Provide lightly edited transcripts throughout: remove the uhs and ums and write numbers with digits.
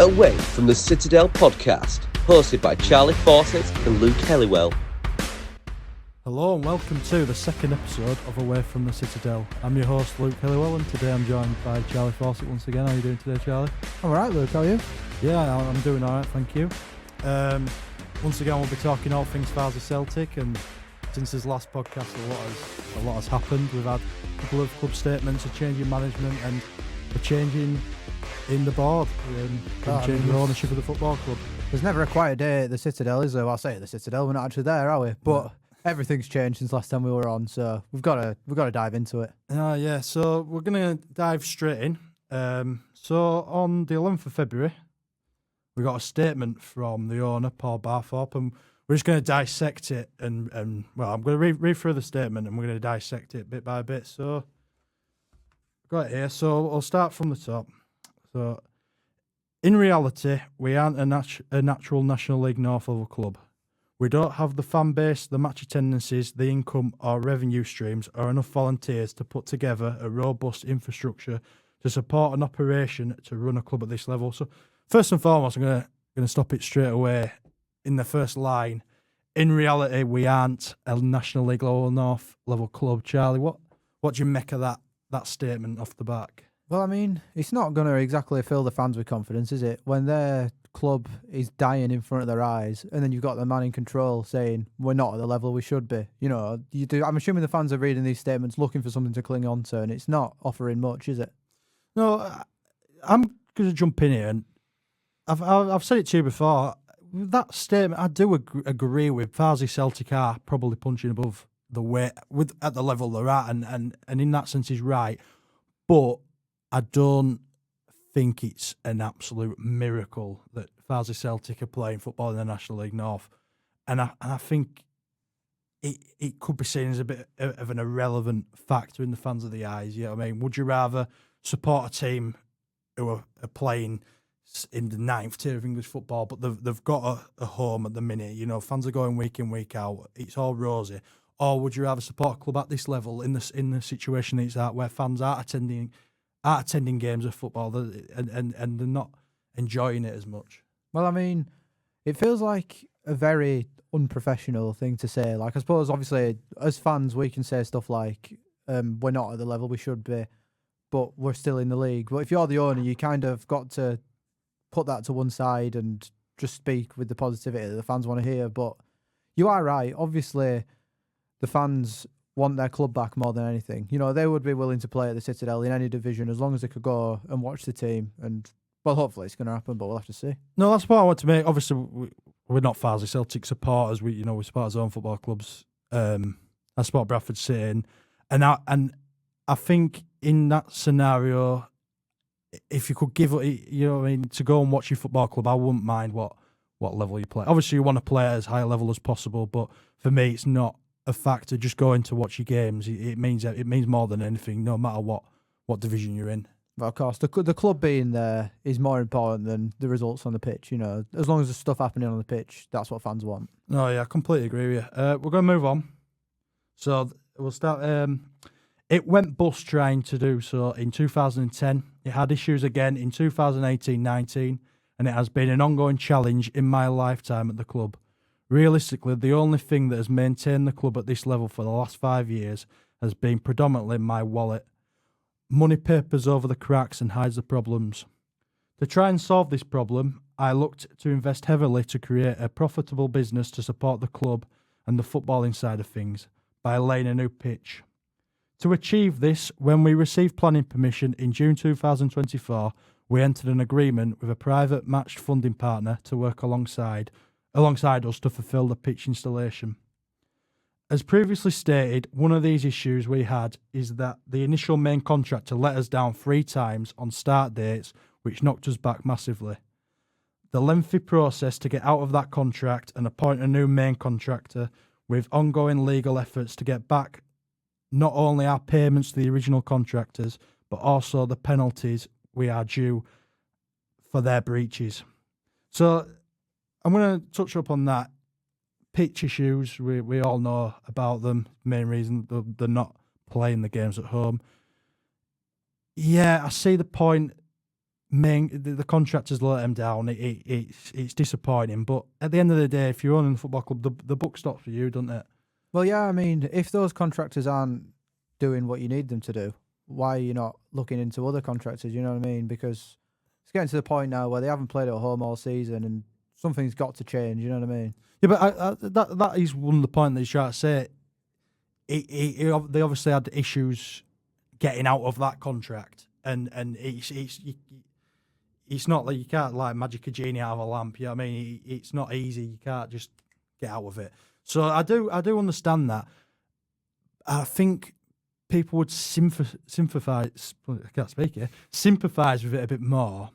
Away from the Citadel podcast, hosted by Charlie Fawcett and Luke Helliwell. Hello and welcome to the second episode of Away from the Citadel. I'm your host Luke Helliwell and today I'm joined by Charlie Fawcett once again. How are you doing today, Charlie? I'm alright, Luke, how are you? Yeah, I'm doing alright, thank you. Once again we'll be talking all things Farsley Celtic, and since his last podcast a lot has happened. We've had a couple of club statements, a change in management and a change in the board, and change in ownership of the football club. There's never a quiet day at the Citadel, is there? Well, I say at the Citadel, we're not actually there, are we? But everything's changed since last time we were on, so we've got to dive into it. Yeah, so we're going to dive straight in. So on the 11th of February, we got a statement from the owner, Paul Barthorpe, and we're just going to dissect it. And I'm going to read through the statement and we're going to dissect it bit by bit. So, got it here. So we'll start from the top. So, in reality, we aren't a natural National League North level club. We don't have the fan base, the match attendances, the income or revenue streams, or enough volunteers to put together a robust infrastructure to support an operation to run a club at this level. So, first and foremost, I'm going to stop it straight away in the first line. In reality, we aren't a National League North level club. Charlie, what do you make of that statement off the back? Well, I mean, it's not going to exactly fill the fans with confidence, is it? When their club is dying in front of their eyes, and then you've got the man in control saying, we're not at the level we should be. You know, I'm assuming the fans are reading these statements looking for something to cling on to, and it's not offering much, is it? No, I'm going to jump in here, and I've said it to you before. That statement, I do agree with. Farsley Celtic are probably punching above the weight at the level they're at, and in that sense he's right. But I don't think it's an absolute miracle that Farsley Celtic are playing football in the National League North, and I think it could be seen as a bit of an irrelevant factor in the fans of the eyes. You know what I mean? Would you rather support a team who are playing in the 9th tier of English football, but they've got a home at the minute? You know, fans are going week in, week out. It's all rosy. Or would you rather support a club at this level in the situation it's at, where fans aren't attending games of football and they're not enjoying it as much? Well, I mean, it feels like a very unprofessional thing to say. Like, I suppose, obviously, as fans, we can say stuff like, we're not at the level we should be, but we're still in the league. But if you're the owner, you kind of got to put that to one side and just speak with the positivity that the fans want to hear. But you are right. Obviously, the fans want their club back more than anything. You know, they would be willing to play at the Citadel in any division as long as they could go and watch the team. And, well, hopefully it's going to happen, but we'll have to see. No, that's what I want to make. Obviously, we're not Farsley Celtic supporters. We support our own football clubs. I support Bradford City, and I think in that scenario, if you could give, you know what I mean, to go and watch your football club, I wouldn't mind what level you play. Obviously, you want to play at as high a level as possible, but for me, it's not a factor. Just going to watch your games, it means more than anything, no matter what division you're in. But of course, the club being there is more important than the results on the pitch. You know, as long as there's stuff happening on the pitch, that's what fans want. No, yeah, I completely agree with you. We're going to move on. So we'll start. It went bust trying to do so in 2010. It had issues again in 2018-19, and it has been an ongoing challenge in my lifetime at the club. Realistically, the only thing that has maintained the club at this level for the last 5 years has been predominantly my wallet. Money papers over the cracks and hides the problems. To try and solve this problem, I looked to invest heavily to create a profitable business to support the club and the footballing side of things by laying a new pitch. To achieve this, when we received planning permission in June 2024, we entered an agreement with a private matched funding partner to work alongside us to fulfil the pitch installation. As previously stated, one of these issues we had is that the initial main contractor let us down 3 times on start dates, which knocked us back massively. The lengthy process to get out of that contract and appoint a new main contractor, with ongoing legal efforts to get back not only our payments to the original contractors, but also the penalties we are due for their breaches. So I'm going to touch up on that. Pitch issues, we all know about them. Main reason they're not playing the games at home. Yeah, I see the point. the contractors let him down. It's disappointing, but at the end of the day, if you're owning the football club, the buck stops for you, doesn't it? Well, yeah, I mean, if those contractors aren't doing what you need them to do, why are you not looking into other contractors? You know what I mean? Because it's getting to the point now where they haven't played at home all season, and something's got to change. You know what I mean? Yeah, but that is one of the points that he's trying to say. They obviously had issues getting out of that contract, and it's not like you can't like magic a genie out of a lamp. You know what I mean? It's not easy. You can't just get out of it. So I do understand that. I think people would sympathise. I can't speak here. Sympathise with it a bit more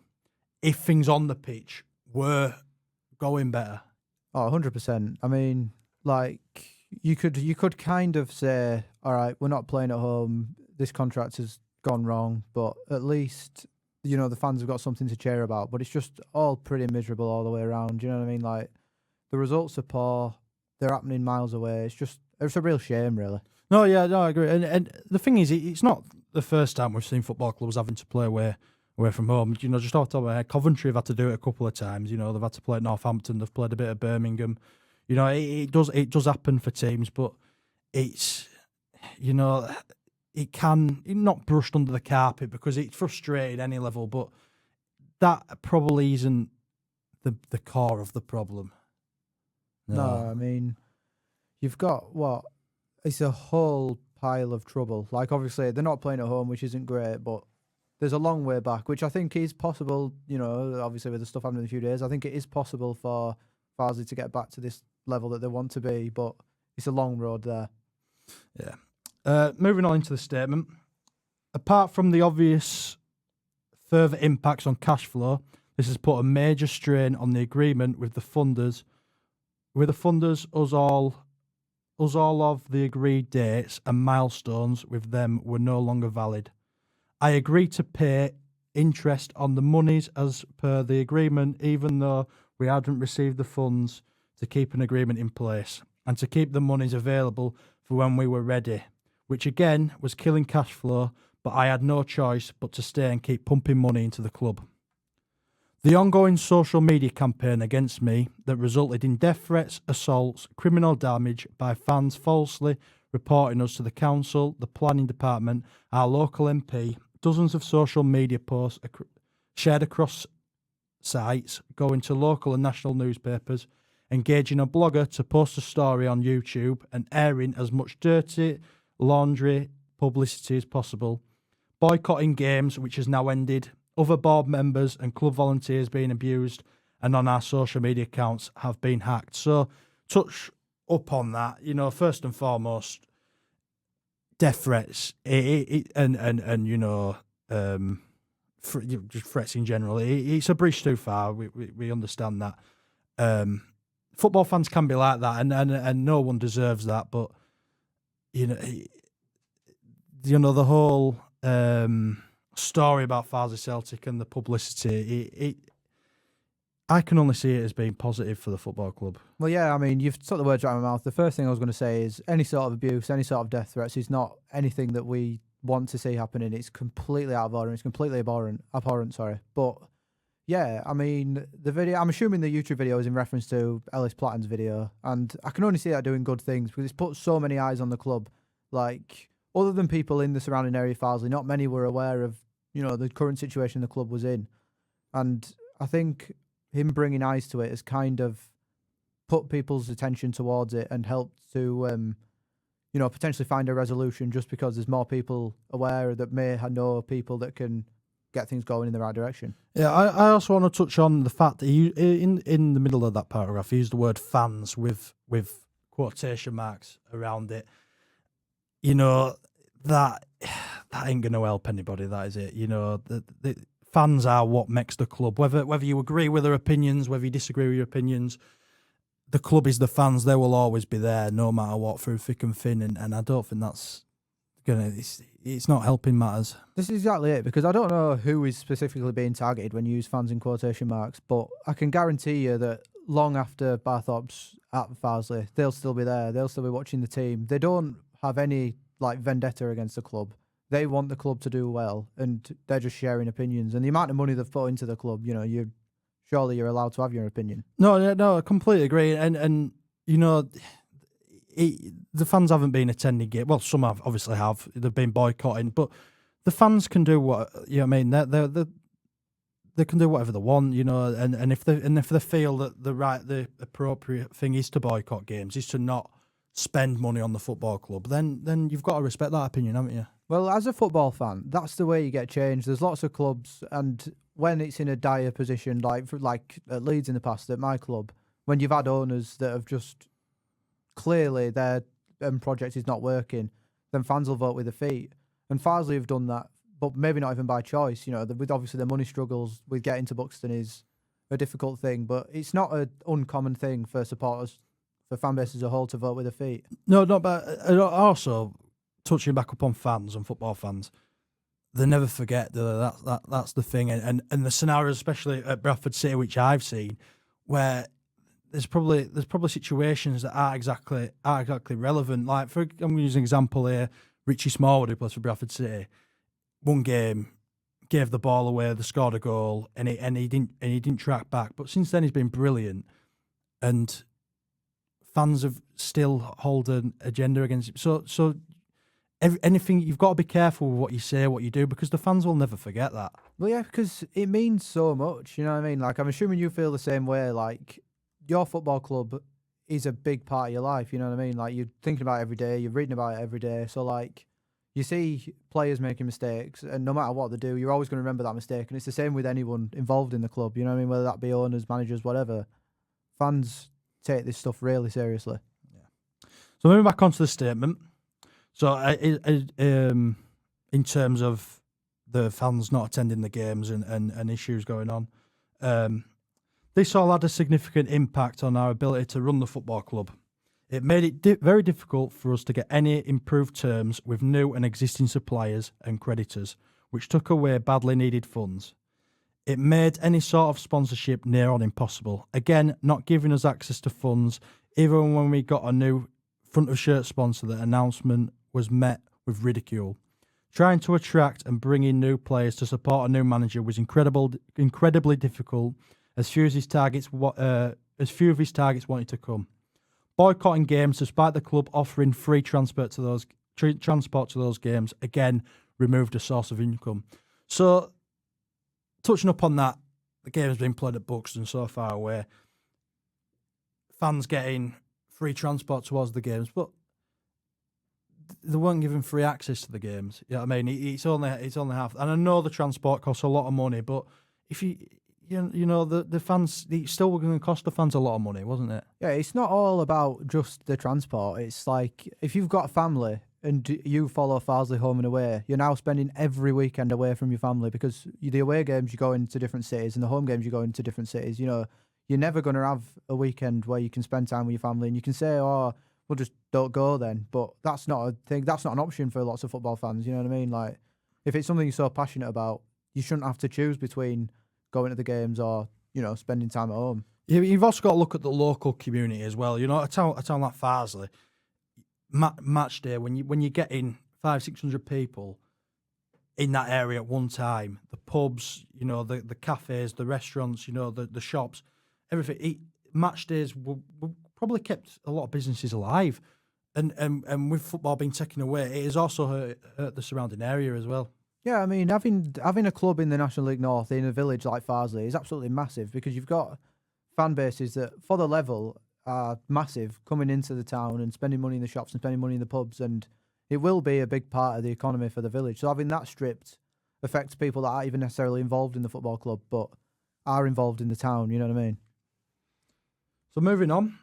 if things on the pitch were going better. Oh, 100%. I mean, like you could kind of say, all right, we're not playing at home. This contract has gone wrong, but at least the fans have got something to cheer about. But it's just all pretty miserable all the way around. You know what I mean? Like the results are poor. They're happening miles away. It's a real shame, really. No, I agree. And the thing is, it's not the first time we've seen football clubs having to play away from home. Just off the top of my head, Coventry have had to do it a couple of times. They've had to play at Northampton. They've played a bit of Birmingham. It does happen for teams, but it's it can not brushed under the carpet because it's frustrating any level, but that probably isn't the core of the problem. No, I mean, you've got it's a whole pile of trouble. Like, obviously, they're not playing at home, which isn't great, but there's a long way back, which I think is possible, obviously with the stuff happening in a few days. I think it is possible for Farsley to get back to this level that they want to be, but it's a long road there. Yeah. Moving on into the statement. Apart from the obvious further impacts on cash flow, this has put a major strain on the agreement with the funders. Us all of the agreed dates and milestones with them were no longer valid. I agreed to pay interest on the monies as per the agreement, even though we hadn't received the funds to keep an agreement in place and to keep the monies available for when we were ready, which again was killing cash flow, but I had no choice but to stay and keep pumping money into the club. The ongoing social media campaign against me that resulted in death threats, assaults, criminal damage by fans falsely reporting us to the council, the planning department, our local MP, dozens of social media posts shared across sites, going to local and national newspapers, engaging a blogger to post a story on YouTube and airing as much dirty laundry publicity as possible, boycotting games, which has now ended, other board members and club volunteers being abused, and on our social media accounts have been hacked. So touch up on that, first and foremost, death threats just threats in general. It's a bridge too far. We understand that. Football fans can be like that, and no one deserves that. But the whole story about Farsley Celtic and the publicity, I can only see it as being positive for the football club. Well, yeah, I mean, you've took the words out of my mouth. The first thing I was going to say is any sort of abuse, any sort of death threats is not anything that we want to see happening. It's completely out of order. It's completely abhorrent. But yeah, I mean, the video, I'm assuming the YouTube video is in reference to Ellis Platten's video, and I can only see that doing good things because it's put so many eyes on the club. Like, other than people in the surrounding area of Farsley, not many were aware of, the current situation the club was in. And I think him bringing eyes to it has kind of put people's attention towards it and helped to, potentially find a resolution, just because there's more people aware that may know people that can get things going in the right direction. Yeah, I also want to touch on the fact that he, in the middle of that paragraph, he used the word fans with quotation marks around it. That ain't going to help anybody, that is it. The fans are what makes the club. Whether you agree with their opinions, whether you disagree with your opinions, the club is the fans. They will always be there, no matter what, through thick and thin. And I don't think that's it's not helping matters. This is exactly it, because I don't know who is specifically being targeted when you use fans in quotation marks, but I can guarantee you that long after Barthorpe's at Farsley, they'll still be there. They'll still be watching the team. They don't have any vendetta against the club. they want the club to do well, and they're just sharing opinions. And the amount of money they've put into the club, surely you're allowed to have your opinion. No, I completely agree. And the fans haven't been attending it. Well, some obviously have. They've been boycotting, but the fans can do what they can do whatever they want, and if they feel that the appropriate thing is to boycott games, is to not spend money on the football club, then you've got to respect that opinion, haven't you? Well, as a football fan, that's the way you get change. There's lots of clubs, and when it's in a dire position, like at Leeds in the past, at my club, when you've had owners that have just clearly their project is not working, then fans will vote with their feet. And Farsley have done that, but maybe not even by choice. With obviously the money struggles with getting to Buxton is a difficult thing, but it's not an uncommon thing for supporters, for fan base as a whole, to vote with their feet. No, but also touching back upon fans and football fans, they never forget that's the thing, and the scenarios, especially at Bradford City, which I've seen, where there's probably situations that aren't exactly relevant. Like, I'm going to use an example here: Richie Smallwood, who plays for Bradford City, one game gave the ball away, they scored a goal, and he didn't track back. But since then, he's been brilliant, and fans have still hold an agenda against him. So anything, you've got to be careful with what you say, what you do, because the fans will never forget that. Well, yeah, because it means so much. You know what I mean? Like, I'm assuming you feel the same way. Like, your football club is a big part of your life. You know what I mean? Like, you're thinking about it every day, you're reading about it every day. So, like, you see players making mistakes, and no matter what they do, you're always going to remember that mistake. And it's the same with anyone involved in the club. You know what I mean? Whether that be owners, managers, whatever. Fans take this stuff really seriously. Yeah. So moving back onto the statement. So in terms of the fans not attending the games and issues going on, this all had a significant impact on our ability to run the football club. It made it very difficult for us to get any improved terms with new and existing suppliers and creditors, which took away badly needed funds. It made any sort of sponsorship near on impossible, again not giving us access to funds. Even when we got a new front of shirt sponsor, the announcement was met with ridicule. Trying to attract and bring in new players to support a new manager was incredibly difficult, as few of his targets wanted to come. Boycotting games, despite the club offering free transport to those games, again removed a source of income. So, touching up on that, the game has been played at Buxton, so far away. Fans getting free transport towards the games, but they weren't given free access to the games. You know what I mean? It's only half. And I know the transport costs a lot of money, but if the fans, it's still going to cost the fans a lot of money, wasn't it? Yeah, it's not all about just the transport. It's like, if you've got a family and you follow Farsley home and away, you're now spending every weekend away from your family, because the away games you go into different cities and the home games you go into different cities. You're never going to have a weekend where you can spend time with your family, and you can say, oh, well, just don't go then. But that's not a thing. That's not an option for lots of football fans. You know what I mean? Like, if it's something you're so passionate about, you shouldn't have to choose between going to the games or, spending time at home. You've also got to look at the local community as well. A town like Farsley, match day, when you're getting 500-600 people in that area at one time, the pubs, the cafes, the restaurants, the shops, everything. Match days will probably kept a lot of businesses alive, and with football being taken away, it has also hurt the surrounding area as well. Yeah, I mean, having a club in the National League North in a village like Farsley is absolutely massive, because you've got fan bases that, for the level, are massive, coming into the town and spending money in the shops and spending money in the pubs, and it will be a big part of the economy for the village. So having that stripped affects people that aren't even necessarily involved in the football club, but are involved in the town, you know what I mean? So moving on.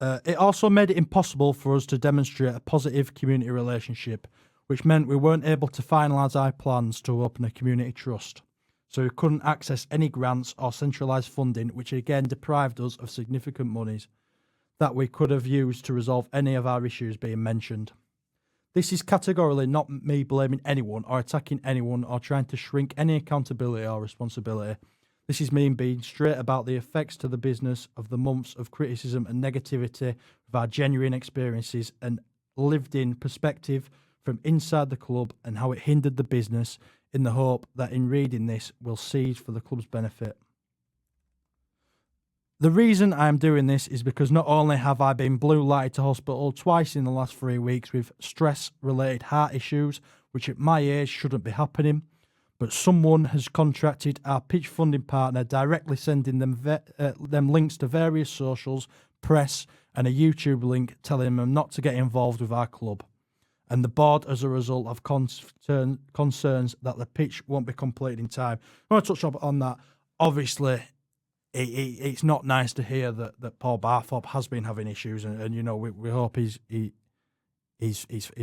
It also made it impossible for us to demonstrate a positive community relationship, which meant we weren't able to finalise our plans to open a community trust. So we couldn't access any grants or centralised funding, which again deprived us of significant monies that we could have used to resolve any of our issues being mentioned. This is categorically not me blaming anyone or attacking anyone or trying to shrink any accountability or responsibility. This is me being straight about the effects to the business of the months of criticism and negativity of our genuine experiences and lived-in perspective from inside the club and how it hindered the business, in the hope that in reading this will seed for the club's benefit. The reason I am doing this is because not only have I been blue lighted to hospital twice in the last 3 weeks with stress-related heart issues, which at my age shouldn't be happening, but someone has contracted our pitch funding partner, directly sending them links to various socials, press, and a YouTube link telling them not to get involved with our club. And the board, as a result, have concerns that the pitch won't be completed in time. I want to touch on that. Obviously, it's not nice to hear that Paul Barthorpe has been having issues, and you know, we hope he's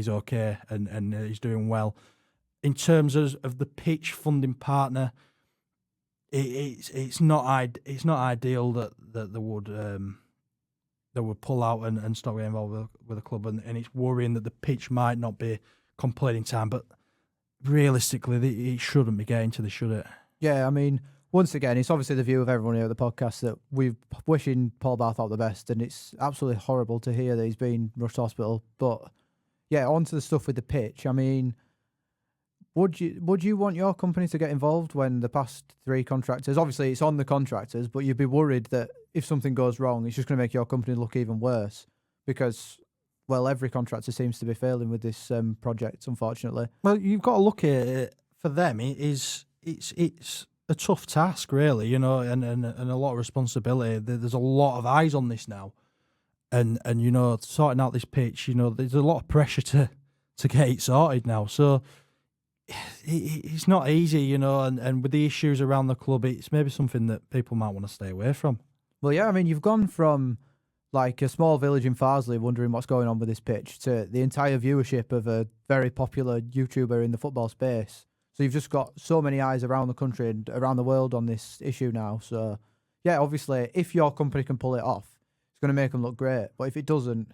okay and he's doing well. In terms of the pitch funding partner, it's not ideal that they would pull out and stop getting involved with the club, and it's worrying that the pitch might not be complete in time. But realistically, it shouldn't be getting to this, should it? Yeah, I mean, once again, it's obviously the view of everyone here at the podcast that we're wishing Paul Barthorpe the best, and it's absolutely horrible to hear that he's been rushed to hospital. But yeah, on to the stuff with the pitch. I mean, would you want your company to get involved when the past 3 contractors, obviously it's on the contractors, but you'd be worried that if something goes wrong, it's just going to make your company look even worse because, well, every contractor seems to be failing with this project, unfortunately. Well, you've got to look at it, for them, it's a tough task, really, you know, and a lot of responsibility. There's a lot of eyes on this now. And you know, sorting out this pitch, you know, there's a lot of pressure to get it sorted now. So it's not easy, you know, and with the issues around the club, it's maybe something that people might want to stay away from. Well, yeah, I mean, you've gone from like a small village in Farsley wondering what's going on with this pitch to the entire viewership of a very popular YouTuber in the football space. So you've just got so many eyes around the country and around the world on this issue now. So, yeah, obviously, if your company can pull it off, it's going to make them look great. But if it doesn't,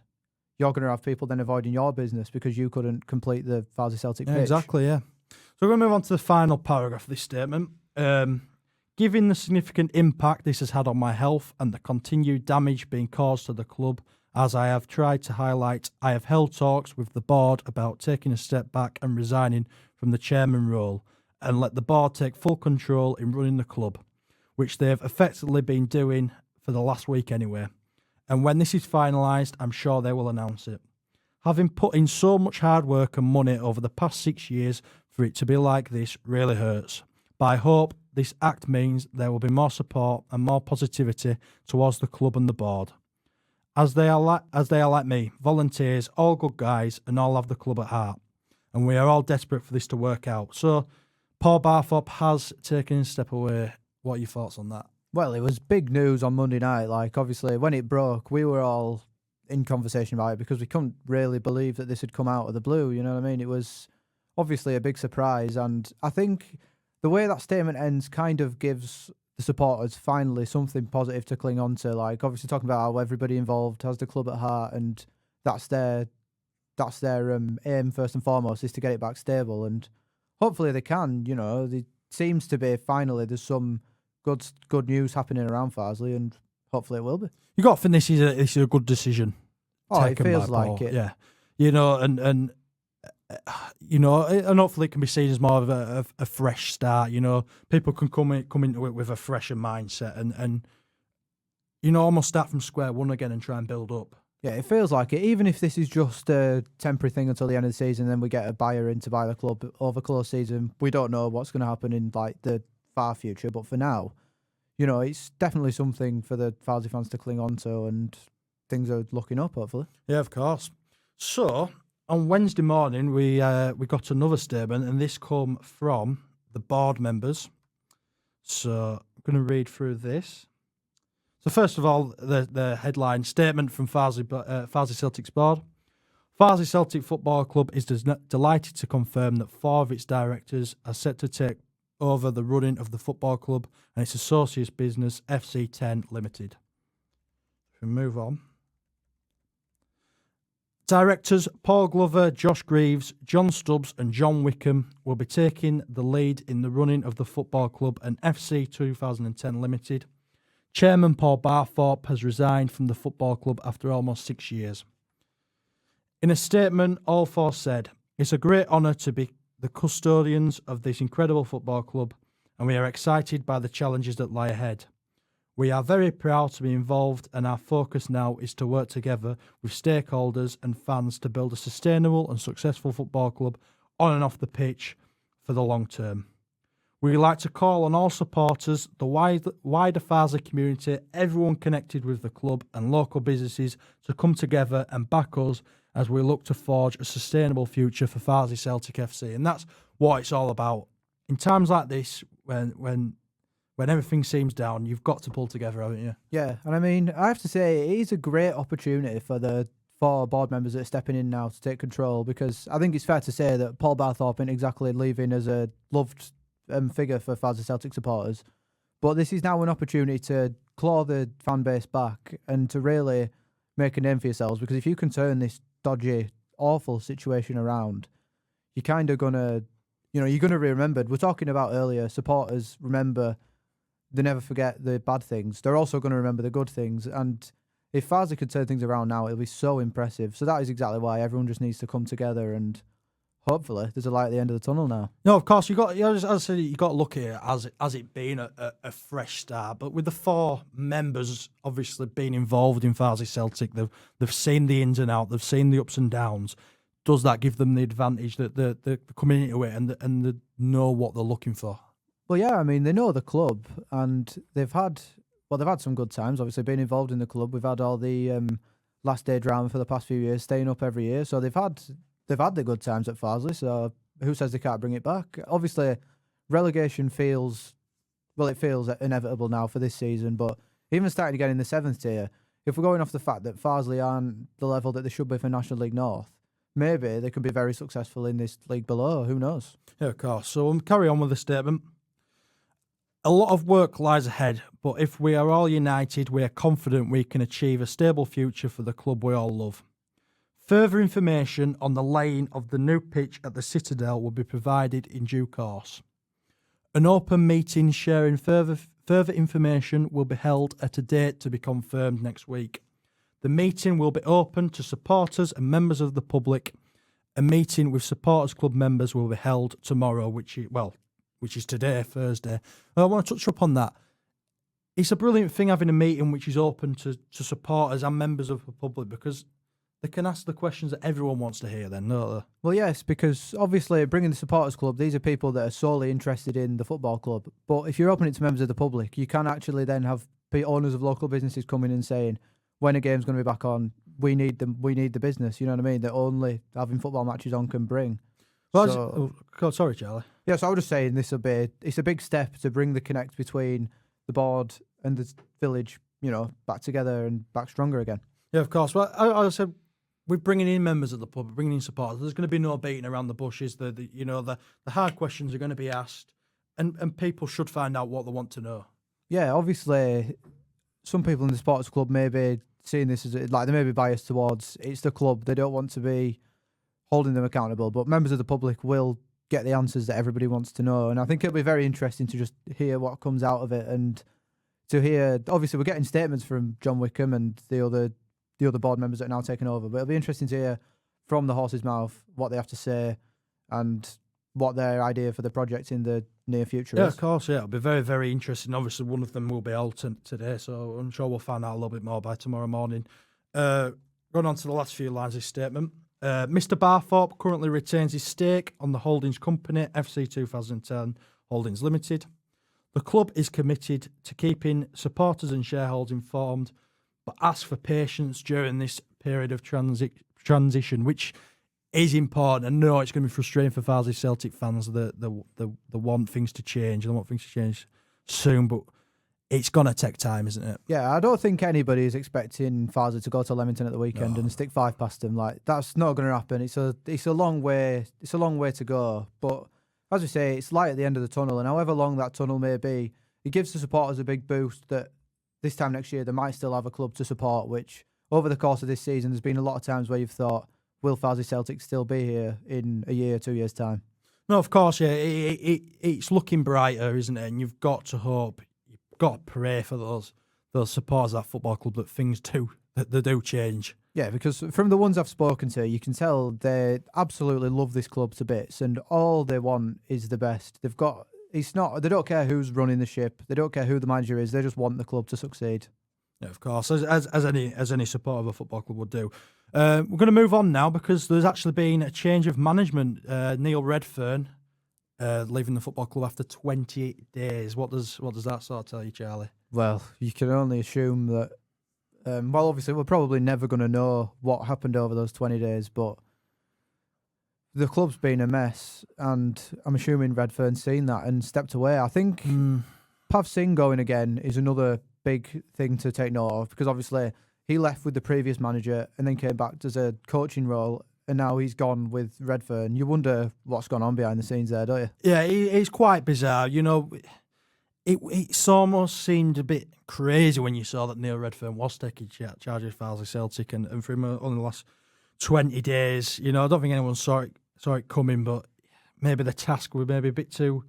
you're going to have people then avoiding your business because you couldn't complete the Farsley Celtic pitch. Exactly, yeah. So we're going to move on to the final paragraph of this statement. Given the significant impact this has had on my health and the continued damage being caused to the club, as I have tried to highlight, I have held talks with the board about taking a step back and resigning from the chairman role and let the board take full control in running the club, which they have effectively been doing for the last week anyway. And when this is finalised, I'm sure they will announce it. Having put in so much hard work and money over the past 6 years, for it to be like this really hurts. But I hope this act means there will be more support and more positivity towards the club and the board. As they are like me, volunteers, all good guys, and all have the club at heart. And we are all desperate for this to work out. So, Paul Barthorpe has taken a step away. What are your thoughts on that? Well, it was big news on Monday night. Like, obviously, when it broke, we were all in conversation about it because we couldn't really believe that this had come out of the blue. You know what I mean? It was obviously a big surprise. And I think the way that statement ends kind of gives the supporters finally something positive to cling on to. Like, obviously, talking about how everybody involved has the club at heart, and that's their aim first and foremost, is to get it back stable. And hopefully they can. You know, it seems to be finally there's some good news happening around Farsley, and hopefully it will be. You got to think this is a good decision. Oh, it feels like it. Yeah, you know, and you know, and hopefully it can be seen as more of a fresh start. You know, people can come into it with a fresher mindset and you know, almost start from square one again and try and build up. Yeah, it feels like it. Even if this is just a temporary thing until the end of the season, then we get a buyer in to buy the club over close season. We don't know what's going to happen in like the far future, but for now, you know, it's definitely something for the Farsley fans to cling on to, and things are looking up, hopefully. Yeah, of course. So, on Wednesday morning, we got another statement, and this come from the board members. So, I'm going to read through this. So, first of all, the headline statement from Farsley Celtic's board. Farsley Celtic Football Club is delighted to confirm that 4 of its directors are set to take over the running of the football club and its associates business, FC10 Limited. We move on. Directors Paul Glover, Josh Greaves, John Stubbs and John Wickham will be taking the lead in the running of the football club and FC 2010 Limited. Chairman Paul Barthorpe has resigned from the football club after almost 6 years. In a statement, all 4 said, It's a great honour to be the custodians of this incredible football club, and we are excited by the challenges that lie ahead. We are very proud to be involved, and our focus now is to work together with stakeholders and fans to build a sustainable and successful football club on and off the pitch for the long term. We would like to call on all supporters, the wider Farsley community, everyone connected with the club and local businesses to come together and back us as we look to forge a sustainable future for Farsley Celtic FC. And that's what it's all about. In times like this, when everything seems down, you've got to pull together, haven't you? Yeah, and I mean, I have to say, it is a great opportunity for the 4 board members that are stepping in now to take control, because I think it's fair to say that Paul Barthorpe isn't exactly leaving as a loved figure for Farsley Celtic supporters. But this is now an opportunity to claw the fan base back and to really make a name for yourselves, because if you can turn this dodgy, awful situation around, you're kind of going to, you're going to be remembered. We're talking about earlier, supporters remember, they never forget the bad things. They're also going to remember the good things. And if Farsley could turn things around now, it'll be so impressive. So that is exactly why everyone just needs to come together, and hopefully there's a light at the end of the tunnel now. No, of course, as I said, you got to look at it as it being a fresh start. But with the 4 members obviously being involved in Farsley Celtic, they've seen the ins and outs, they've seen the ups and downs. Does that give them the advantage that they're coming into it and they know what they're looking for? Well, yeah, I mean, they know the club, and they've had some good times, obviously, being involved in the club. We've had all the last day drama for the past few years, staying up every year. So they've had the good times at Farsley, so who says they can't bring it back? Obviously, relegation feels inevitable now for this season, but even starting again in the 7th tier, if we're going off the fact that Farsley aren't the level that they should be for National League North, maybe they could be very successful in this league below. Who knows? Yeah, of course. So we'll carry on with the statement. A lot of work lies ahead, but if we are all united, we are confident we can achieve a stable future for the club we all love. Further information on the laying of the new pitch at the Citadel will be provided in due course. An open meeting sharing further information will be held at a date to be confirmed next week. The meeting will be open to supporters and members of the public. A meeting with supporters club members will be held tomorrow, which is today, Thursday. I want to touch up on that. It's a brilliant thing having a meeting which is open to supporters and members of the public, because they can ask the questions that everyone wants to hear then, don't they? Well, yes, because obviously bringing the supporters club, these are people that are solely interested in the football club. But if you're opening it to members of the public, you can actually then have owners of local businesses coming in saying, when a game's going to be back on, we need the business, you know what I mean, that only having football matches on can bring. Well, sorry, Charlie. Yeah, so I was just saying it's a big step to bring the connect between the board and the village, back together and back stronger again. Yeah, of course. Well, I said, we're bringing in members of the pub, bringing in supporters. There's going to be no beating around the bushes. The hard questions are going to be asked, and people should find out what they want to know. Yeah, obviously, some people in the supporters club may be seeing this as they may be biased towards it's the club. They don't want to be holding them accountable, but members of the public will get the answers that everybody wants to know. And I think it'll be very interesting to just hear what comes out of it, and to hear, obviously we're getting statements from John Wickham and the other board members that are now taking over, but it'll be interesting to hear from the horse's mouth what they have to say and what their idea for the project in the near future is. Yeah, of course, yeah. It'll be very, very interesting. Obviously, one of them will be out today, so I'm sure we'll find out a little bit more by tomorrow morning. Going on to the last few lines of his statement. Mr. Barthorpe currently retains his stake on the holdings company, FC 2010 Holdings Limited. The club is committed to keeping supporters and shareholders informed, but ask for patience during this period of transition, which is important. I know it's going to be frustrating for Farsley Celtic fans that they want things to change. They want things to change soon, but it's going to take time, isn't it? Yeah, I don't think anybody is expecting Farsley to go to Leamington at the weekend and stick 5 past them. Like, that's not going to happen. It's a long way. It's a long way to go. But as we say, it's light at the end of the tunnel, and however long that tunnel may be, it gives the supporters a big boost that this time next year they might still have a club to support. Which over the course of this season, there's been a lot of times where you've thought, will Farsley Celtic still be here in a year, 2 years' time? No, of course, yeah. It's looking brighter, isn't it? And you've got to hope, you've got to pray for those supporters of that football club that things do change. Yeah, because from the ones I've spoken to, you can tell they absolutely love this club to bits, and all they want is the best. They've got. It's not. They don't care who's running the ship. They don't care who the manager is. They just want the club to succeed. Yeah, of course, as any supporter of a football club would do. We're going to move on now because there's actually been a change of management. Neil Redfearn leaving the football club after 20 days. What does that sort of tell you, Charlie? Well, you can only assume that. Well, obviously, we're probably never going to know what happened over those 20 days, but the club's been a mess, and I'm assuming Redfern's seen that and stepped away. I think Pav Singh going again is another big thing to take note of, because obviously he left with the previous manager and then came back as a coaching role, and now he's gone with Redfearn. You wonder what's gone on behind the scenes there, don't you? Yeah, it's quite bizarre. You know, it almost seemed a bit crazy when you saw that Neil Redfearn was taking charge of Farsley Celtic, and for him on the last 20 days, you know, I don't think anyone saw it coming, but maybe the task was maybe a bit too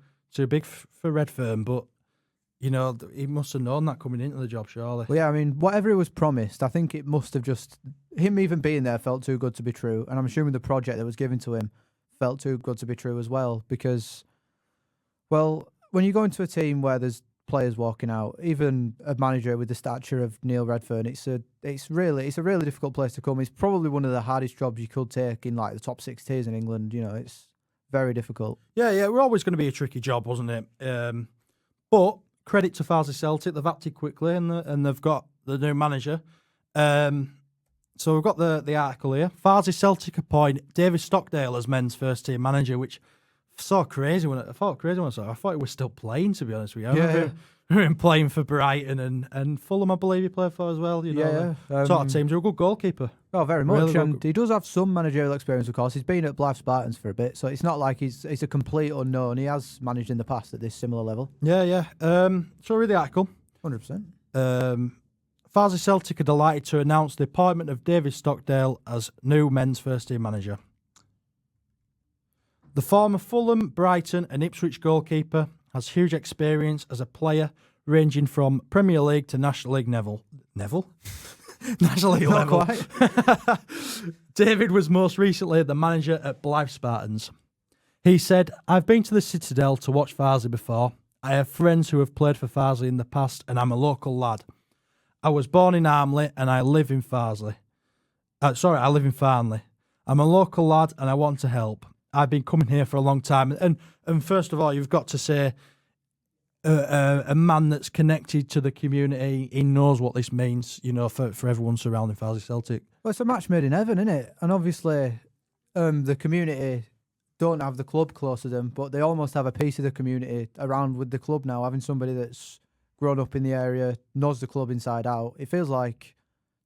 big for Redfearn, but you know, he must have known that coming into the job, surely. Well, yeah, I mean, whatever it was promised, I think it must have just... Him even being there felt too good to be true, and I'm assuming the project that was given to him felt too good to be true as well, because, well, when you go into a team where there's players walking out, even a manager with the stature of Neil Redfearn, it's a really difficult place to come. It's probably one of the hardest jobs you could take in like the top 6 tiers in England. You know, it's very difficult. Yeah, we're always going to be a tricky job, wasn't it? But credit to Farsley Celtic, they've acted quickly and they've got the new manager. So we've got the article here. Farsley Celtic appoint David Stockade as men's first team manager, which I thought crazy when I saw it. I thought he was still playing, to be honest with you. I remember him playing for Brighton and Fulham, I believe he played for as well. You know, sort of teams. You're a good goalkeeper. Oh, very much. Really And he does have some managerial experience, of course. He's been at Blythe Spartans for a bit, so it's not like he's a complete unknown. He has managed in the past at this similar level. Yeah. So read the article. 100%. Farsley Celtic are delighted to announce the appointment of David Stockdale as new men's first team manager. The former Fulham, Brighton and Ipswich goalkeeper has huge experience as a player, ranging from Premier League to National League National League level. Quite. David was most recently the manager at Blythe Spartans. He said, "I've been to the Citadel to watch Farsley before. I have friends who have played for Farsley in the past, and I'm a local lad. I was born in Armley and I live in Farsley. I live in Farnley. I'm a local lad and I want to help. I've been coming here for a long time." And first of all, you've got to say a man that's connected to the community. He knows what this means, you know, for everyone surrounding Farsley Celtic. Well, it's a match made in heaven, isn't it? And obviously, the community don't have the club close to them, but they almost have a piece of the community around with the club now. Having somebody that's grown up in the area, knows the club inside out, it feels like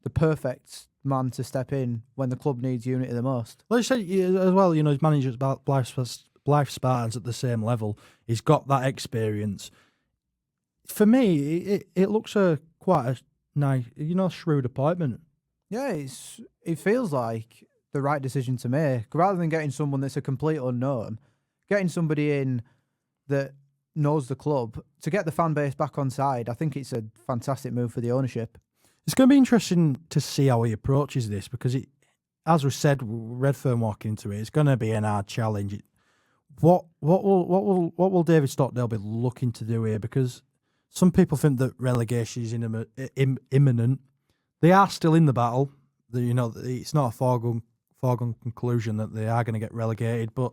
the perfect man to step in when the club needs unity the most. Well, you said as well, you know, his manager's about Blythe Spartans at the same level. He's got that experience. For me, it looks quite a nice, you know, shrewd appointment. Yeah, it feels like the right decision to make. Rather than getting someone that's a complete unknown, getting somebody in that knows the club to get the fan base back on side, I think it's a fantastic move for the ownership. It's going to be interesting to see how he approaches this, because as we said, Redfearn walking into it, it's going to be an hard challenge. What will David Stockdale be looking to do here? Because some people think that relegation is imminent. They are still in the battle. You know, it's not a foregone conclusion that they are going to get relegated. But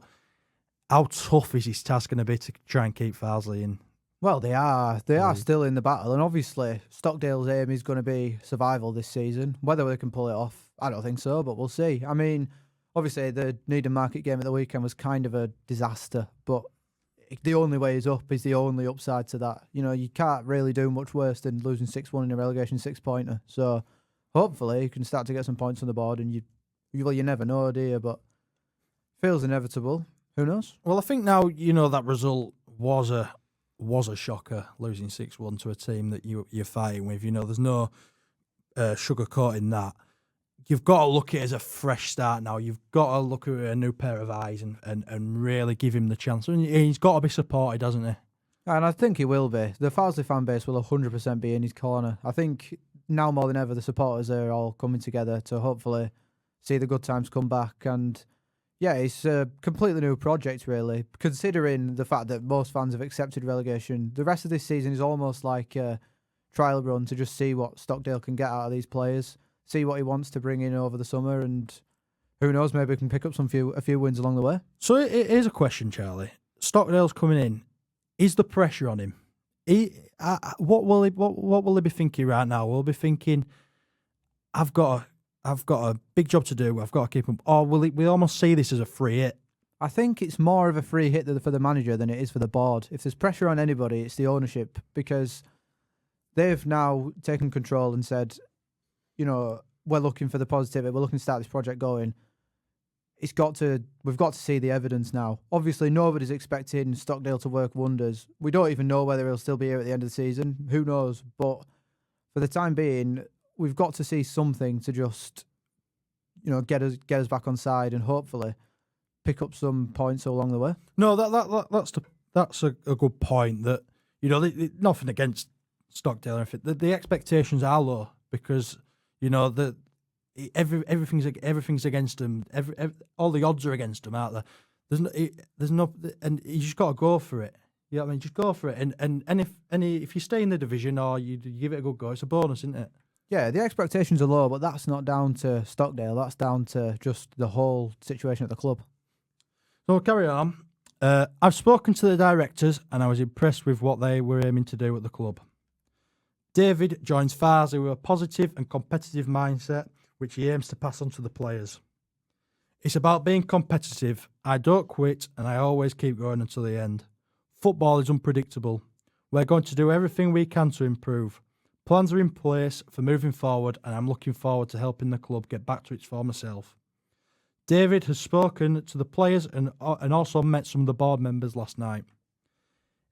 how tough is his task going to be to try and keep Farsley in? Well, they are still in the battle, and obviously Stockdale's aim is going to be survival this season. Whether they can pull it off, I don't think so, but we'll see. I mean, obviously the Needham Market game at the weekend was kind of a disaster, but the only way is up is the only upside to that. You know, you can't really do much worse than losing 6-1 in a relegation 6-pointer. So hopefully you can start to get some points on the board, and you never know, do you? But feels inevitable. Who knows? Well, I think now, you know, that result was a shocker, losing 6-1 to a team that you're fighting with. You know, there's no sugarcoating that. You've got to look at it as a fresh start now. You've got to look at it with a new pair of eyes and really give him the chance. And he's got to be supported, hasn't he? And I think he will be. The Farsley fan base will 100% be in his corner. I think now more than ever, the supporters are all coming together to hopefully see the good times come back. And yeah, it's a completely new project, really, considering the fact that most fans have accepted relegation. The rest of this season is almost like a trial run to just see what Stockdale can get out of these players, see what he wants to bring in over the summer, and who knows, maybe we can pick up a few wins along the way. So here's a question, Charlie. Stockdale's coming in. Is the pressure on him? What will he be thinking right now? Will he be thinking, I've got a big job to do. I've got to keep him. Or will we almost see this as a free hit? I think it's more of a free hit for the manager than it is for the board. If there's pressure on anybody, it's the ownership, because they've now taken control and said, we're looking for the positivity. We're looking to start this project going. We've got to see the evidence now. Obviously, nobody's expecting Stockdale to work wonders. We don't even know whether he'll still be here at the end of the season. Who knows? But for the time being, we've got to see something to just, get us back on side and hopefully pick up some points along the way. No, that's a good point. That nothing against Stockdale or anything. The expectations are low because that. Everything's against him. All the odds are against him, aren't there? There's no, and you just got to go for it. You know what I mean? Just go for it. And if you stay in the division or you give it a good go, it's a bonus, isn't it? Yeah, the expectations are low, but that's not down to Stockdale. That's down to just the whole situation at the club. So we'll carry on. I've spoken to the directors and I was impressed with what they were aiming to do at the club. David joins Farsley with a positive and competitive mindset, which he aims to pass on to the players. It's about being competitive. I don't quit and I always keep going until the end. Football is unpredictable. We're going to do everything we can to improve. Plans are in place for moving forward and I'm looking forward to helping the club get back to its former self. David has spoken to the players and also met some of the board members last night.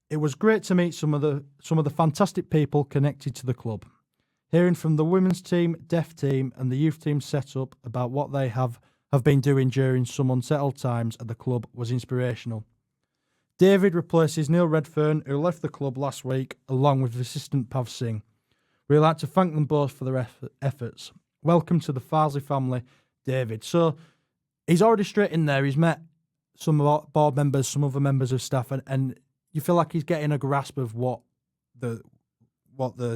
It was great to meet some of the fantastic people connected to the club. Hearing from the women's team, deaf team and the youth team set up about what they have been doing during some unsettled times at the club was inspirational. David replaces Neil Redfearn, who left the club last week, along with assistant Pav Singh. We'd like to thank them both for their efforts. Welcome to the Farsley family, David. So he's already straight in there. He's met some of our board members, some other members of staff, and you feel like he's getting a grasp of what the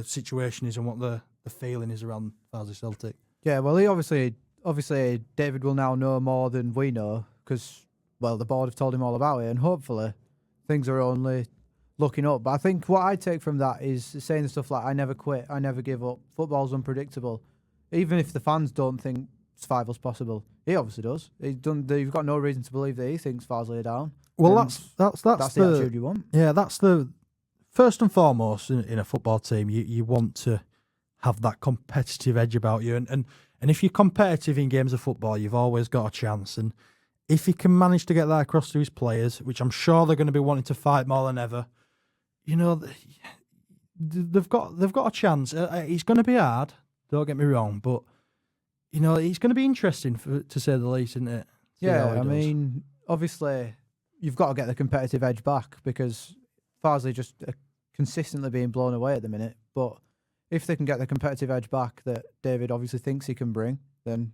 situation is and what the feeling is around Farsley Celtic. Yeah, well, he obviously David will now know more than we know because, well, the board have told him all about it, and hopefully things are only looking up. But I think what I take from that is saying stuff like, I never quit, I never give up, football's unpredictable. Even if the fans don't think survival's possible, he obviously does. You've got no reason to believe that he thinks Farsley are down. Well, that's the attitude you want. Yeah, that's the first and foremost in a football team. You want to have that competitive edge about you, and if you're competitive in games of football, you've always got a chance. And if he can manage to get that across to his players, which I'm sure they're going to be wanting to fight more than ever, they've got a chance. It's going to be hard. Don't get me wrong, but it's going to be interesting to say the least, isn't it? Yeah, I mean, obviously, you've got to get the competitive edge back because Farsley just consistently being blown away at the minute. But if they can get the competitive edge back that David obviously thinks he can bring, then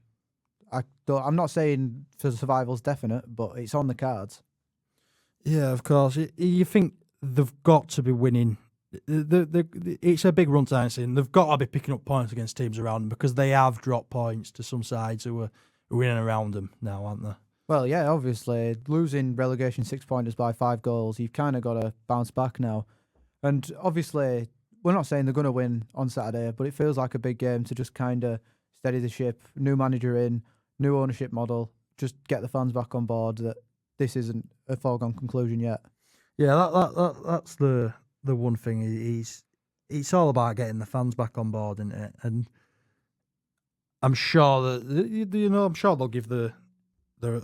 I'm not saying for survival's definite, but it's on the cards. Yeah, of course. You think they've got to be winning. It's a big run time scene. They've got to be picking up points against teams around them because they have dropped points to some sides who are winning around them now, aren't they? Well, yeah, obviously, losing relegation 6-pointers by 5 goals, you've kind of got to bounce back now. And obviously, we're not saying they're going to win on Saturday, but it feels like a big game to just kind of steady the ship, new manager in, new ownership model, just get the fans back on board that this isn't a foregone conclusion yet. Yeah, that's the one thing. It's all about getting the fans back on board, isn't it? And I'm sure that I'm sure they'll give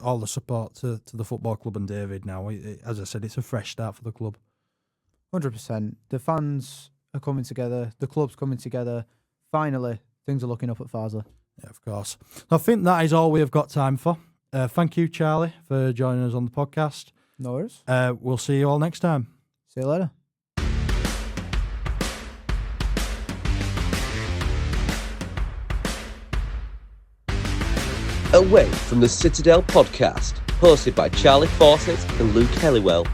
all the support to the football club and David now. As I said, it's a fresh start for the club. 100%. The fans are coming together. The club's coming together. Finally, things are looking up at Farsley. Yeah, of course. I think that is all we have got time for. Thank you, Charlie, for joining us on the podcast. No worries. We'll see you all next time. See you later. Away from the Citadel podcast, hosted by Charlie Fawcett and Luke Helliwell.